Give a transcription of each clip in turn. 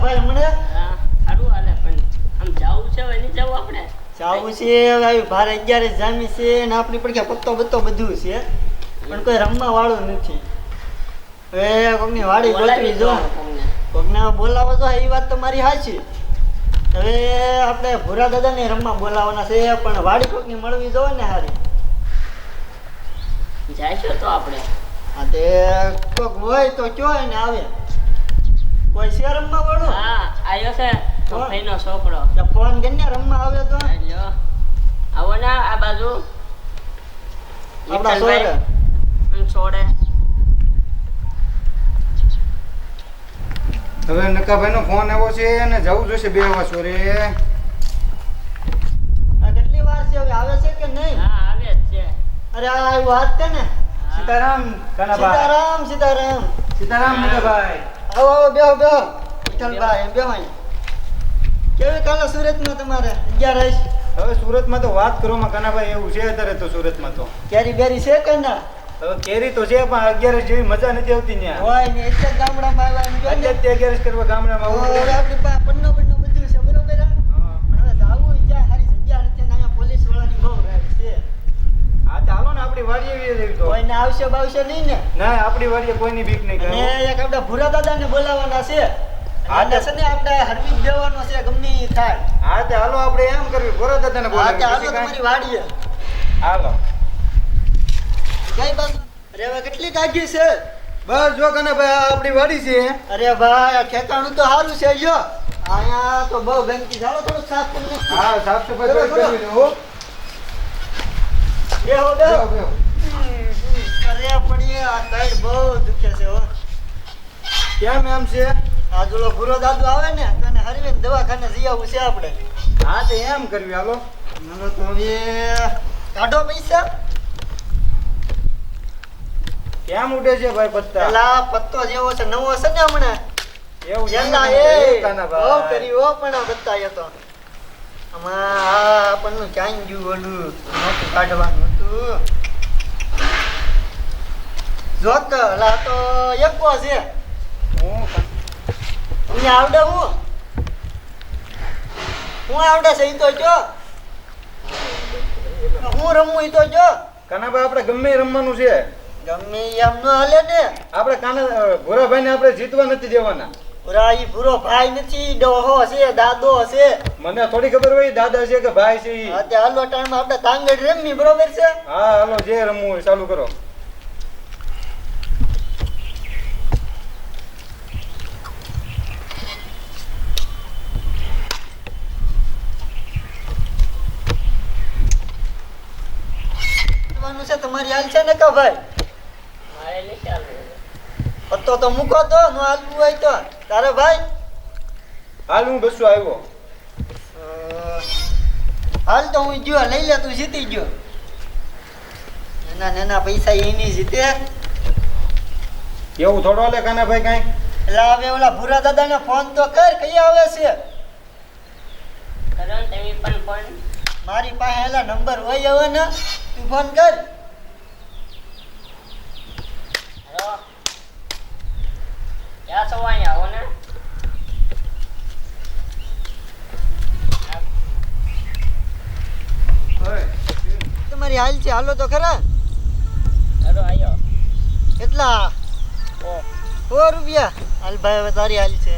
ભાઈ હમણે હા સારું હાલે પણ આમ જાવું છે હવે નહીં જવું આપણે જાવું છે આવી ભારે 11 જામી છે ને આપણી પડકે પત્તો બત્તો બધું છે પણ કોઈ રમવા વાળું નથી હવે કોકની વાડી ગોતવી જો કોકને બોલાવો જો એ વાત તો મારી સાચી હવે આપણે ભૂરા દાદાને રમવા બોલાવવાના છે પણ વાડી કોકની મળવી જોઈએ ને હારી જાય તો આપણે હા તે કોક હોય તો કયો ને આવે કોઈ છે રમવા વાળો હા આવ્યો છે તો ભાઈનો છોકરો તો ફોન કરીને રમવા આવે તો લ્યો આવો ને આ બાજુ આપણા સોરે છોડે હવે નકાભાઈ નો ફોન આવ્યો છે ને જવું જોઈશે 2 વાગ્યા સોરે કેટલી વાર છે હવે આવે છે કે નહીં હા આવે જ છે અરે આ વાત છે ને સીતારામ કાનાભાઈ સીતારામ સીતારામ સીતારામ નકાભાઈ આવો આવો બેહો બેહો વિઠ્ઠલભાઈ બેહો અહીં કેવી કાલે સુરતમાં તમારે 11 હવે સુરતમાં તો વાત કરવામાં કાનાભાઈ એવું છે અત્યારે તો સુરતમાં તો કેરી બેરી છે કે ના હવે કેરી તો છે પણ 11 જેવી મજા નથી આવતી ત્યાં હોય ને એટલે જ ગામડામાં આવ્યા એટલે જ તે 11 કરવા ગામડામાં આવું પડે. આપણી પાસે પન્નો બધું છે બરોબર હા. પણ હવે જાવું ક્યાં સારી જગ્યા નથી ને અહીંયા પોલીસ વાળાની બહુ રાડ છે હા ચાલો ને આપણી વાડીએ આવી જઈએ તો કોઈને આવશે બાવશે નહીં ને ના આપણી વાડીએ કોઈની બીક નહીં અને કરે એક આપણા ભૂરા દાદાને બોલાવવાના છે હા, આને છે ને આપણે હરવી જ દેવાનો છે ગમે ઈ થાય હા તે હાલો આપણે એમ કરવી ગોરા દાદાને હા તે હાલો બોલાવી તમારી વાડીએ હાલો કઈ બાજુ અરે હવે કેટલી કાઢી છે બસ જો કાનાભાઈ આ આપણી વાડી છે અરે ભાઈ આ ઠેકાણું તો સારું છે જો અહીંયા તો બહુ ગંદકી ચાલો થોડું સાફ કરી નાખીએ. હા સાફ સફાઈ બરો, થોડી કરવી છે હો બેહો બેહો બેહો, બેહો. અરે પડીએ આ સાઈડ બહુ દુખે છે હો કેમ એમ છે આ જોલો ભૂરો દાદુ આવે ને તો એને હરવીને દવાખાને જઈ આવવું છે આપણે હા તે એમ કરવી હાલો મને તો હવે કાઢો પૈસા કેમ ઉડે છે ભાઈ પત્તા પેલા પત્તો જેવો છે નવો છે ને હમણાં એવું છે એલા ને? એ કાનાભાઈ. બહુ કરી હો પણ આ બતાયો તો આમાં આ આપણનું ક્યાં ગયું ઓલું નહોતું કાઢવાનું હતું જોત લા તો એકવો છે હું તમને આવડે હું આવડે છે ઈ તો જો હું રમું ઈ તો જો કાનાભાઈ આપણે ગમે ઈ રમવાનું છે ગમે ઈ એમ ન હાલે ને આપણે ભોરાભાઈ ને આપણે જીતવા નથી દેવાના પૂરા ઈ ભૂરો ભાઈ નથી ડોહો છે દાદો છે મને થોડી ખબર હોય દાદા છે કે ભાઈ છે ઈ હા તે હાલો ટાઈમ આપણે તાંગડ રમી બરોબર છે હા હાલો જે રમવું હોય ચાલુ કરો રમવાનું છે તમારી હાલ છે ને કા ભાઈ મારે નહીં ચાલવું પત્તો તો મૂકો તો નો હાલવું હોય તો તારે ભાઈ હાલ હું બસો આવ્યો હાલ તો હું ગયો લઈ લે તું જીતી ગયો નાના પૈસા એની જીતે એવું થોડો હાલે કાનાભાઈ કાંઈ એટલે હવે ઓલા ભૂરા દાદાને ફોન તો કર કઈ આવે છે કરો ને તમે પણ ફોન મારી પાસે એલા નંબર હોય હવે ને તું ફોન કર હેલો ક્યાં છો અહીંયા આવો ને તમારી હાલ છે હાલો તો ખરા હેલો આવ્યો કેટલા ઓ 100 રૂપિયા હાલ ભાઈ હવે તારી હાલ છે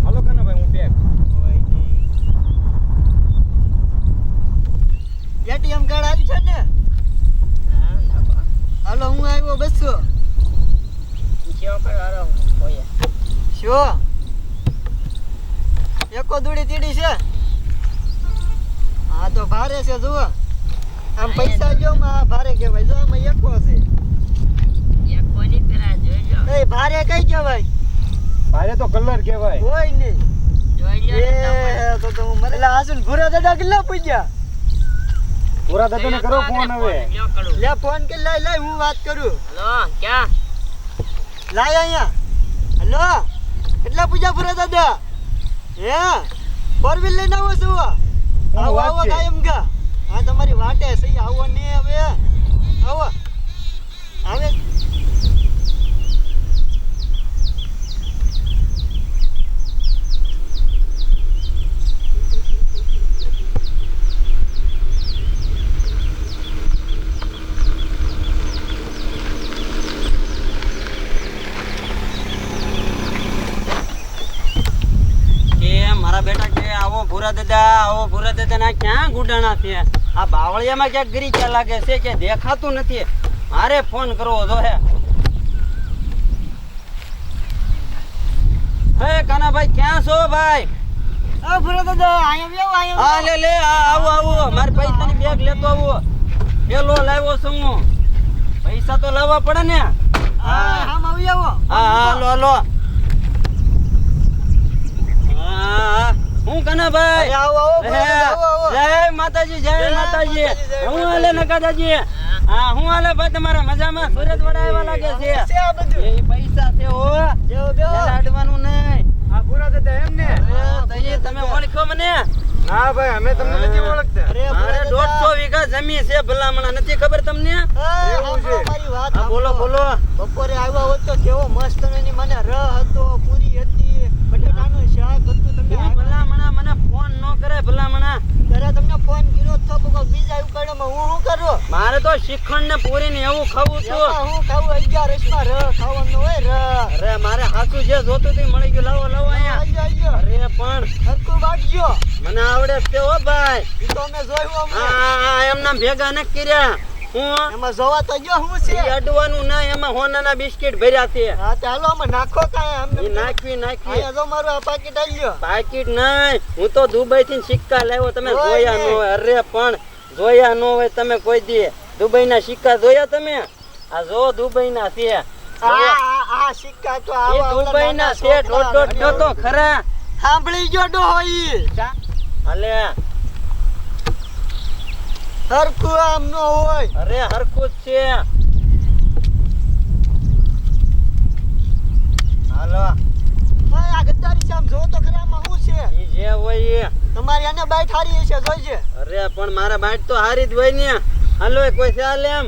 હાલો કાનાભાઈ હું પેક એટીએમ કાર્ડ હાલ છે ને હા નાખો હાલો હું આવ્યો 200 કેવો કરો હોય શું એકો દૂડી તીડી છે હા તો ભારે છે જુઓ આમ પૈસા જો માં ભારે કહેવાય જો આમાં એકો છે એક કોની પેલા જોઈજો એ ભારે કઈ કહેવાય ભારે તો કલર કહેવાય હોય નહીં જોઈ લ્યો ને તમે. એ તો હું મરેલા આસુન ભૂરા દાદા કેટલા પૂછ્યા પૂરા દાદાને કરો ફોન હવે લ્યો કરું લે ફોન કે લાય લાય હું વાત કરું હેલો ક્યાં લાય અહીંયા હેલો કેટલા પૂછ્યા ભૂરા દાદા હે 4 વ્હીલ લઈને આવો છો આવો વાત આવો છે? કાયમ કા હા તમારી વાટે સહી આવો ને હવે આવો આવે ભૂરા દાદા આવો ભૂરા દાદા ના ક્યાં ગુડાણા છે આ બાવળિયામાં ક્યાંક ગરીચા લાગે છે કે દેખાતું નથી મારે ફોન કરવો જો હે કાનાભાઈ ક્યાં છો ભાઈ ભૂરા દાદા અહીંયા આવ્યો હા લે આવો મારે પૈસાની બેગ લેતો આવો પેલો લાવ્યો છું હું પૈસા તો લાવવા પડે ને આમ આવી આવો હાલો હું કાનાભાઈ આવો જય માતાજી હું હાલે નકા દાજી હા હું હાલે ભાઈ તમારા મજામાં સુરત વડા આવ્યા લાગે છે એ પૈસા છે હો લાડવાનું નહીં આ પૂરા દાદા એમ ને તમે ઓળખો મને ના ભાઈ અમે તમને નથી ઓળખતા મારે 150 વીઘા જમીન છે ભલામણા નથી ખબર તમને એવું છે. મારી વાત હા બોલો બપોરે આવ્યા હોત તો કેવો મસ્ત એની મને રહ હતો પૂરી હતી બટેટાનું શાક હતું તમે હું ભલામણા મને ફોન ન કરે ભલામણા ત્યારે તમને ફોન કર્યો તો બીજા ઉકાળામાં હું શું કરું મારે તો શ્રીખંડ ને પૂરી ને એવું ખાવું છું એમાં હું ખાવું 11 માં રહ ખાવાનું હોય રહ અરે મારે હાચું જે જોતું હતું એ મળી ગયું લાવો અહીંયા આવજો અરે પણ હરકું વાટજો મને આવડે જ છે હો ભાઈ ઈ તો અમે જોયું અમને હા એમના ભેગા ન કર્યા હું એમાં જોવા તો જો હું છે ઈ અડવાનું ના એમાં હોનાના બિસ્કિટ ભર્યા છે હા ચાલો અમે નાખો કાંઈ અમને ઈ નાખવી અહીંયા જો મારું આ પાકીટ આલ્યો પાકીટ નહીં હું તો દુબઈ થી સિક્કા લાવ્યો તમે હોય જોયા ને. ન હોય અરે પણ જોયા ન હોય તમે કોઈ દી દુબઈ ના સિક્કા જોયા તમે આ જો દુબઈ ના છે આ સિક્કા તો એ આવા દુબઈ ના છે દોઢ તો ખરા સાંભળી જો ડોહી અલે હરખું આમ નો હોય અરે હરખું જ છે હાલો આ ગદ્દારી સામ જો તો ખરા આમાં શું છે ઈ જે હોય એ તમારી આને બાઈટ હારી હશે જોઈજે અરે પણ મારા બાઈટ તો હારી જ હોય ને હાલો એ કોઈ છે હાલે એમ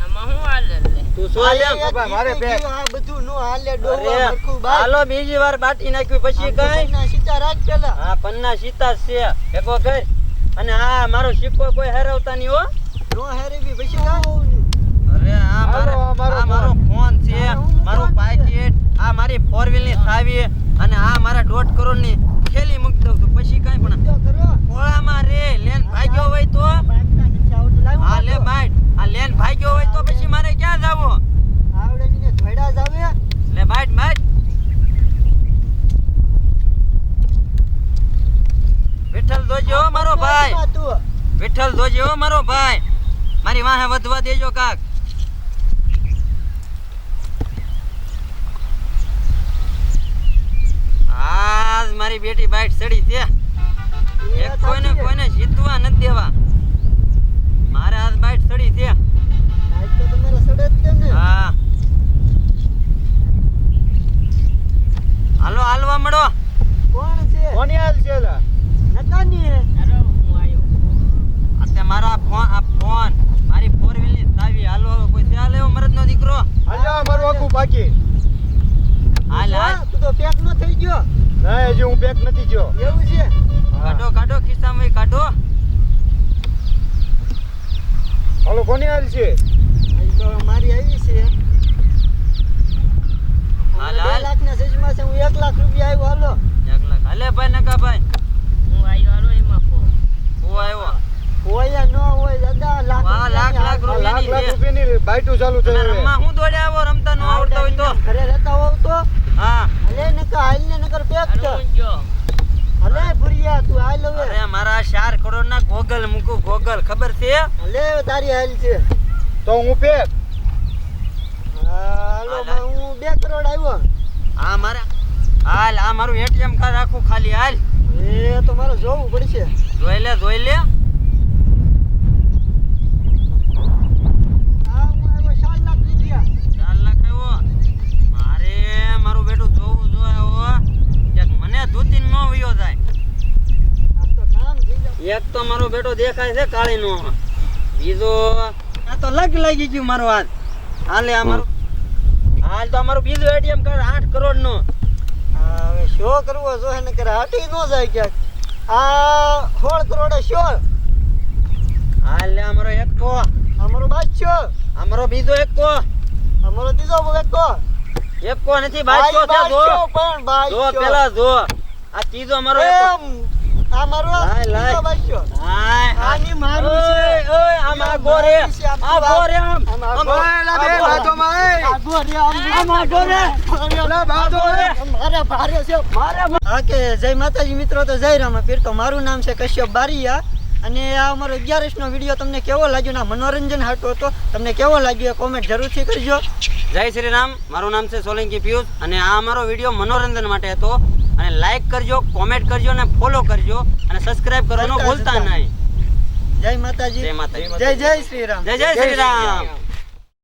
આમાં હું હાલે લે તું શું હાલે એમ બાબા, મારે પેક. આ બધું નો હાલે ડોહા અરે હરખું બાઈટ હાલો બીજી વાર બાટી નાખ્યું પછી કઈ ના સીતા રાખ પેલા હા પન્ના સીતા જ છે ભેગો કર અને હા મારો સિક્કો કોઈ હરાવતા નહીં હો નો હેરેવી પછી કાઈ અરે આ હાલો, મારો મારો ફોન છે મારું પાકીટ આ મારી 4 વ્હીલ ની ચાવી અને આ મારા 1.5 કરોડ ની થેલી મૂકી દઉં છું પછી કઈ પણ જો કરો ખોળામાં રે લેન ભાગ્યો હોય તો બાઈટના નીચે આવતું લાવ હા લે બાઈટ આ લેન ભાગ્યો હોય તો પછી મારે ક્યાં જાવું આવડે ને ધોડા જાવે લે બાઈટ વિઠ્ઠલ જોજો હો મારો ભાઈ તું વિઠ્ઠલ જોજો હો મારો ભાઈ મારી વાહે વધવા દેજો કાક આજ મારી બેટી બાઈટ ચડી છે એક કોઈને જીતવા નથી દેવા મારે આજ બાઈટ ચડી છે આજ તો તમારા સડે જ છે ને હા હાલવા મળો કોણ છે કોની હાલ છે લા? નકાની અરે હું આવ્યો અત્યારે મારા ફોન મારી 4 વ્હીલ ની ચાવી હાલો કોઈ છે હાલે એવો મરદ નો દીકરો હાલ્યો મારું આખું બાકી હાલ તું તો પેક નો થઈ ગયો ના હજી હું પેક નથી થયો એવું છે કાઢો ખિસ્સામાં કાઢો હાલો કોની હાલ છે આજ તો મારી આવી છે હાલ, 2 હાલ. લાખ ના સજમાં છે હું 1 લાખ રૂપિયા આવ્યો હાલો 1 લાખ હાલે ભાઈ નકા ભાઈ હું આવ્યો હાલો એમાં ફો હું આવ્યો હોય ન હોય દાદા લાખ વાહ, લાખ રૂપિયાની રૂપિયા. આ લાખ રૂપિયાની બાઈટું ચાલુ તમે થઈ રમવા હું દોડ્યા આવો રમતા ન આવડતા હોય તો ઘરે રહેતા હોવ તો હા હલે નકા હાલ ને નકર પેક હાલો કર હું જો હલે ભુરિયા તું હાલ હવે અરે મારા 4 કરોડ ના ગોગલ મૂકું ગોગલ ખબર છે હલે તારી હાલ છે તો હું પેક હાલો હાલ. હું 2 કરોડ આવ્યો આ મારા હાલ આ મારું એટીએમ કાર્ડ રાખું ખાલી હાલ એ તો મારે જોવું પડશે જોઈ લે આ હું આવ્યો 4 લાખ રૂપિયા 4 લાખ આવ્યો મારે મારું બેટું જોવું જોઈએ હો ક્યાંક મને ધૂતીન ન વયો જાય આ તો કામ થઈ જાય એક તો મારો બેટો દેખાય છે કાળી નો બીજો આ તો લાગી ગયું મારો હાથ હાલે આ મારું હાલ તો અમારું બીજું એટીએમ કાર્ડ 8 કરોડ નો હવે શો કરવો જો એને કરે હાટી ન જાય ક્યાંક આ 16 કરોડ શો હાલ લે અમારો એકો અમારો બાદશો અમારો બીજો એકો અમારો ત્રીજો એકો એકો નથી બાઈસો છે જો પણ જો બાદશો પેલા જો આ ત્રીજો અમારો એકો આ મારો લાય, લાય. આ બાજ્યો. હાય. આની મારું છે. ઓય, ઓય, આમ આગો રે. આગો રે આમ. આમ ઓય, લા બે બાજુમાં, એ. આગો રે, આમ આગો રે. લા બાજુ, એ. મારે ભારે છે. હા કે જય માતાજી મિત્રો, તો જય રામાપીર. તો મારું નામ છે કશ્યપ બારિયા અને આ અમારો 11 નો વિડીયો તમને કેવો લાગ્યો? ના મનોરંજન હાટો હતો. તમને કેવો લાગ્યો એ કોમેન્ટ જરૂરથી કરજો. જય શ્રી રામ. મારું નામ છે સોલંકી પિયુષ અને આ અમારો વિડીયો મનોરંજન માટે હતો. અને લાઈક કરજો, કોમેન્ટ કરજો અને ફોલો કરજો અને સબસ્ક્રાઇબ કરવાનું ભૂલતા નહીં. જય માતાજી. જય માતાજી. જય જય શ્રી રામ. જય જય શ્રી રામ.